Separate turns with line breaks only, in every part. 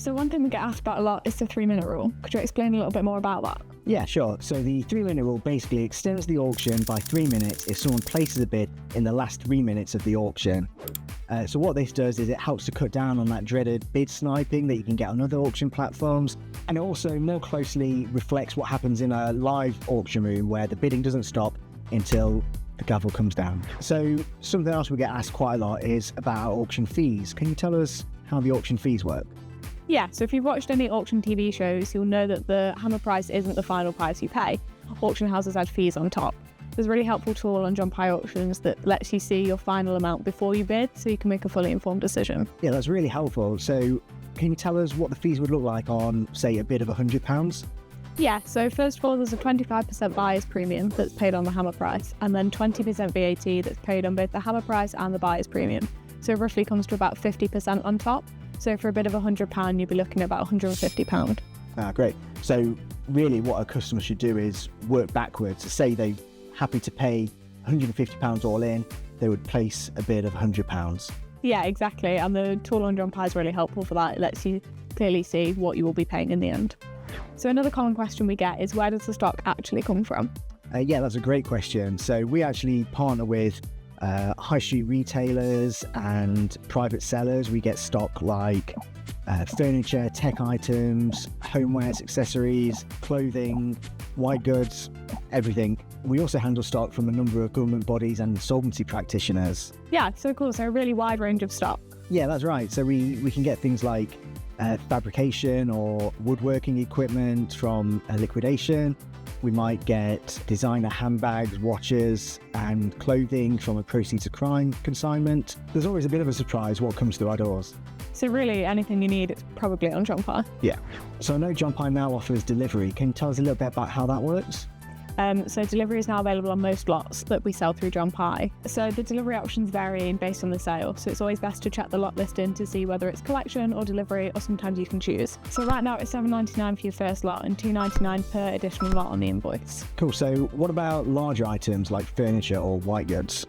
So one thing we get asked about a lot is the 3-minute rule. Could you explain a little bit more about that?
Yeah, sure. So the 3-minute rule basically extends the auction by 3 minutes if someone places a bid in the last 3 minutes of the auction. So what this does is it helps to cut down on that dreaded bid sniping that you can get on other auction platforms, and it also more closely reflects what happens in a live auction room where the bidding doesn't stop until the gavel comes down. So something else we get asked quite a lot is about auction fees. Can you tell us how the auction fees work?
Yeah, so if you've watched any auction TV shows, you'll know that the hammer price isn't the final price you pay. Auction houses add fees on top. There's a really helpful tool on John Pye Auctions that lets you see your final amount before you bid, so you can make a fully informed decision.
Yeah, that's really helpful. So can you tell us what the fees would look like on, say, a bid of £100?
Yeah, so first of all, there's a 25% buyer's premium that's paid on the hammer price, and then 20% VAT that's paid on both the hammer price and the buyer's premium. So it roughly comes to about 50% on top. So for a bid of £100, you'd be looking at about £150.
Great. So really what a customer should do is work backwards. To say they're happy to pay £150 all in, they would place a bid of £100.
Yeah, exactly. And the tool on John Pye is really helpful for that. It lets you clearly see what you will be paying in the end. So another common question we get is, where does the stock actually come from?
Yeah, that's a great question. So we actually partner with high street retailers and private sellers. We get stock like furniture, tech items, homewares, accessories, clothing, white goods, everything. We also handle stock from a number of government bodies and insolvency practitioners.
Yeah, so cool. So a really wide range of stock.
Yeah, that's right. So we can get things like fabrication or woodworking equipment from liquidation. We might get designer handbags, watches and clothing from a proceeds of crime consignment. There's always a bit of a surprise what comes through our doors.
So really anything you need is probably on John Pye.
Yeah. So I know John Pye now offers delivery. Can you tell us a little bit about how that works?
So delivery is now available on most lots that we sell through John Pye. So the delivery options vary based on the sale. So it's always best to check the lot listing to see whether it's collection or delivery, or sometimes you can choose. So right now it's £7.99 for your first lot and £2.99 per additional lot on the invoice.
Cool. So what about larger items like furniture or white goods?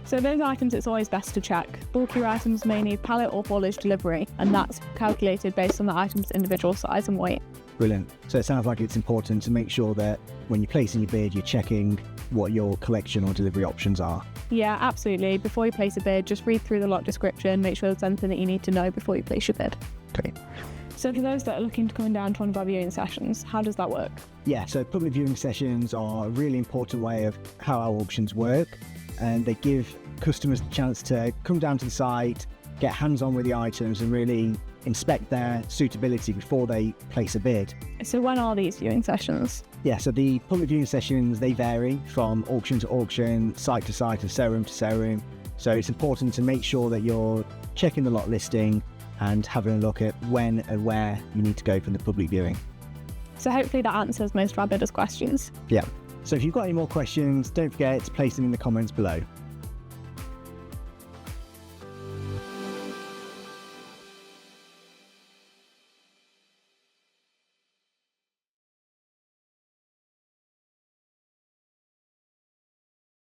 So those items it's always best to check. Bulkier items may need pallet or haulage delivery, and that's calculated based on the item's individual size and weight.
Brilliant. So it sounds like it's important to make sure that when you're placing your bid, you're checking what your collection or delivery options are.
Yeah, absolutely. Before you place a bid, just read through the lot description, make sure there's anything that you need to know before you place your bid.
Okay.
So for those that are looking to come down to one of our viewing sessions, how does that work?
Yeah, so public viewing sessions are a really important way of how our auctions work, and they give customers the chance to come down to the site, get hands-on with the items and really inspect their suitability before they place a bid.
So when are these viewing sessions?
Yeah, so the public viewing sessions, they vary from auction to auction, site to site, and showroom to showroom. So it's important to make sure that you're checking the lot listing and having a look at when and where you need to go for the public viewing.
So hopefully that answers most of our bidders' questions.
Yeah. So if you've got any more questions, don't forget to place them in the comments below.